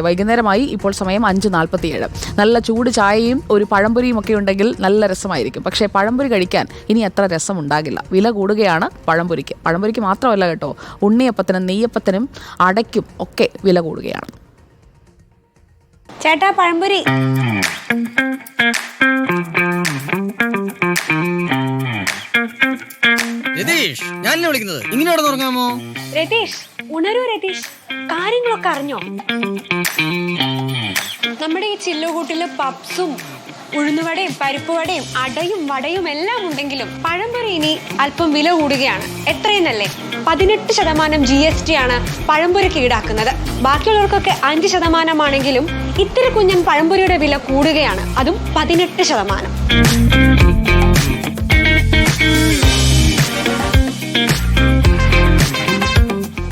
വൈകുന്നേരമായി ഇപ്പോൾ സമയം 5:47. നല്ല ചൂട് ചായയും ഒരു പഴംപൊരിയും ഒക്കെ ഉണ്ടെങ്കിൽ നല്ല രസമായിരിക്കും. പക്ഷേ പഴംപൊരി കഴിക്കാൻ ഇനി അത്ര രസം ഉണ്ടാകില്ല. വില കൂടുകയാണ് പഴംപൊരിക്ക് മാത്രമല്ല കേട്ടോ, ഉണ്ണിയപ്പത്തിനും നെയ്യപ്പത്തിനും അടയ്ക്കും ഒക്കെ വില കൂടുകയാണ്. ചേട്ടാ പഴംപൊരി. രതീഷ്, ഞാനല്ലേ വിളിക്കുന്നത്? ഇങ്ങനെ ഉറങ്ങാമോ? രതീഷ്, ഉണരൂ രതീഷ്. കാര്യങ്ങളൊക്കെ അറിഞ്ഞോ? നമ്മുടെ ഈ ചില്ലുകൂട്ടില് പപ്സും ഉഴുന്നുവടയും പരിപ്പുവടയും അടയും വടയും എല്ലാം ഉണ്ടെങ്കിലും പഴംപൊരി ഇനി അല്പം വില കൂടുകയാണ്. എത്രയെന്നല്ലേ? 18% GST ആണ് പഴംപൊരിക്ക് ഈടാക്കുന്നത്. ബാക്കിയുള്ളവർക്കൊക്കെ 5% ഇത്തിരി കുഞ്ഞൻ പഴംപൊരിയുടെ വില കൂടുകയാണ്, അതും 18%.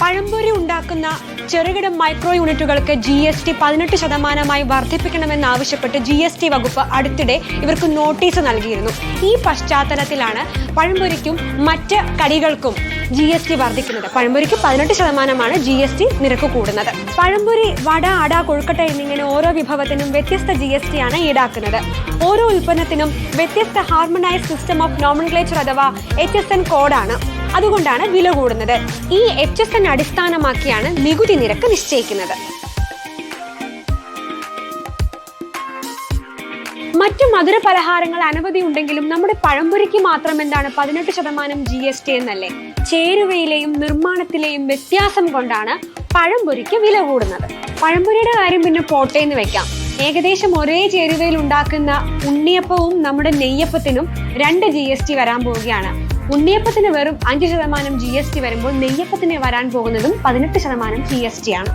പഴംപൊരി ഉണ്ടാക്കുന്ന ചെറുകിട മൈക്രോ യൂണിറ്റുകൾക്ക് GST 18% വർദ്ധിപ്പിക്കണമെന്നാവശ്യപ്പെട്ട് GST വകുപ്പ് അടുത്തിടെ ഇവർക്ക് നോട്ടീസ് നൽകിയിരുന്നു. ഈ പശ്ചാത്തലത്തിലാണ് പഴംപൊരിക്കും മറ്റ് കടികൾക്കും GST വർദ്ധിക്കുന്നത്. പഴംപൊരിക്ക് 18% GST നിരക്ക് കൂടുന്നത്. പഴംപൊരി, വട, അട, കൊഴുക്കട്ട എന്നിങ്ങനെ ഓരോ വിഭവത്തിനും വ്യത്യസ്ത GST ആണ് ഈടാക്കുന്നത്. ഓരോ ഉൽപ്പന്നത്തിനും വ്യത്യസ്ത ഹാർമണൈസ്ഡ് സിസ്റ്റം ഓഫ് നോമൻക്ലേച്ചർ അഥവാ HSN കോഡാണ്. അതുകൊണ്ടാണ് വില കൂടുന്നത്. ഈ HSN അടിസ്ഥാനമാക്കിയാണ് നികുതി നിരക്ക് നിശ്ചയിക്കുന്നത്. മറ്റു മധുര പലഹാരങ്ങൾ അനവധി ഉണ്ടെങ്കിലും നമ്മുടെ പഴംപൊരിക്ക് മാത്രം എന്താണ് 18% GST എന്നല്ലേ? ചേരുവയിലെയും നിർമ്മാണത്തിലെയും വ്യത്യാസം കൊണ്ടാണ് പഴംപൊരിക്ക് വില കൂടുന്നത്. പഴംപൊരിയുടെ കാര്യം പിന്നെ പോട്ടേന്ന് വെക്കാം. ഏകദേശം ഒരേ ചേരുവയിൽ ഉണ്ടാക്കുന്ന ഉണ്ണിയപ്പവും നമ്മുടെ നെയ്യപ്പത്തിനും 2 GST വരാൻ പോവുകയാണ്. ഉണ്ണിയപ്പത്തിന് വെറും 5% GST വരുമ്പോൾ നെയ്യപ്പത്തിന് വരാൻ പോകുന്നതും 18% GST ആണ്.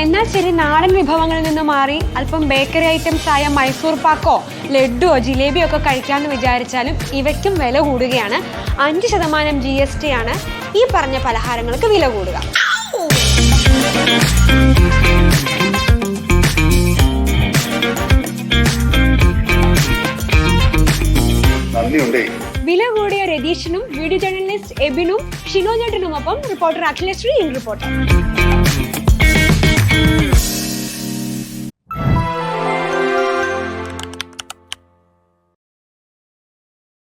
എന്നാൽ ശരി, നാടൻ വിഭവങ്ങളിൽ നിന്ന് മാറി അല്പം ബേക്കറി ഐറ്റംസ് ആയ മൈസൂർ പാക്കോ ലഡുവോ ജിലേബിയോ ഒക്കെ കഴിക്കാമെന്ന് വിചാരിച്ചാലും ഇവയ്ക്കും വില കൂടുകയാണ്. 5% GST ആണ് ഈ പറഞ്ഞ പലഹാരങ്ങൾക്ക് വില കൂടുക. വില കൂടിയ രതീഷിനും വീഡിയോ ജേർണലിസ്റ്റ് എബിനും ഷിനോജേട്ടനുമൊപ്പം റിപ്പോർട്ടർ അഖിലശ്രീ ഇൻ റിപ്പോർട്ടർ.